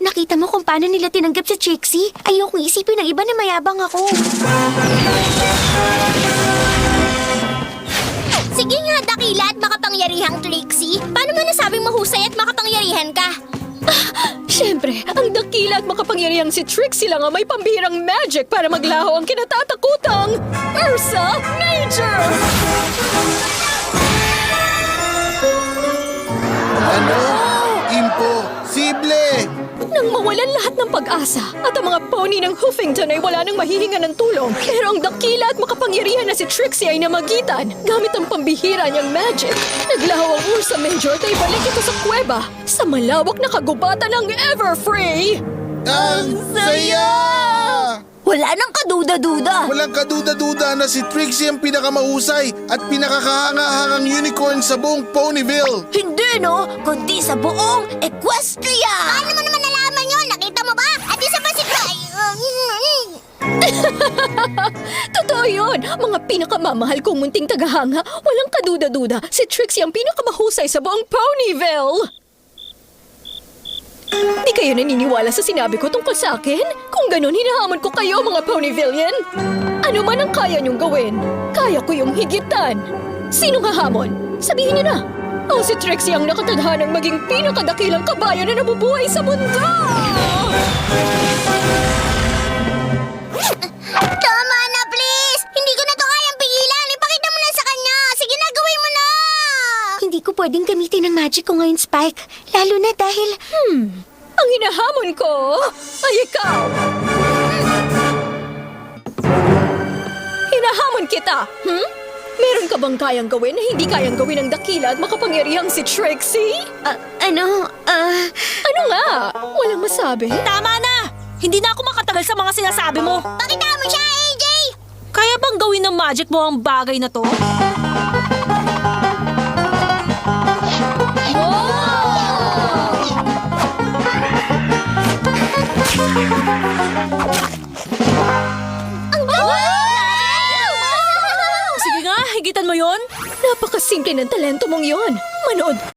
Nakita mo kung paano nila tinanggap si Trixie? Ayokong isipin ng iba na mayabang ako. Sige nga, dakila at makapangyarihang Trixie. Paano mo nasabing mahusay at makapangyarihan ka? Siyempre, ang dakila at makapangyarihang si Trixie lang ang may pambihirang magic para maglaho ang kinatatakutang Ursa Major! Ano? Imposible! Nang mawalan lahat ng pag-asa at ang mga pony ng Hoofington ay wala nang mahihinga ng tulong, pero ang dakila at makapangyarihan na si Trixie ay namagitan gamit ang pambihira niyang magic. Naglaho ang Ursa Major at ibalik ito sa kuweba sa malawak na kagubatan ng Everfree! Ang saya! Wala nang kaduda-duda. Walang kaduda-duda na si Trixie ang pinakamahusay at pinakakahanga-hangang unicorn sa buong Ponyville. Hindi, no? Kundi sa buong Equestria! Paano mo naman nalaman yun? Nakita mo ba? At isa pa si Totoo yun! Mga pinakamamahal kong munting tagahanga, walang kaduda-duda, si Trixie ang pinakamahusay sa buong Ponyville! Di kayo naniniwala sa sinabi ko tungkol sa akin? Kung ganun, hinahamon ko kayo, mga Ponyvillian! Ano man ang kaya niyong gawin, kaya ko yung higitan! Sinong hahamon? Sabihin niyo na! O si Trixie ang nakatadhanang maging pinakadakilang kabayo na nabubuhay sa mundo! Tama na, please! Hindi ko na to kayang pigilan. Ipakita mo na sa kanya. Sige na, gawin mo na! Hindi ko pwedeng gamitin ang magic ko ngayon, Spike. Lalo na dahil... Ang hinahamon ko ay ikaw! Hinahamon kita, Meron ka bang kayang gawin na hindi kayang gawin ng dakila at makapangyarihang si Trixie? Ano nga? Walang masabi? Tama na! Hindi na ako makatagal sa mga sinasabi mo. Pakita mo siya, AJ! Kaya bang gawin ng magic mo ang bagay na to? Sige nga, higitan mo yon. Napakasimple ng talento mong yon. Manood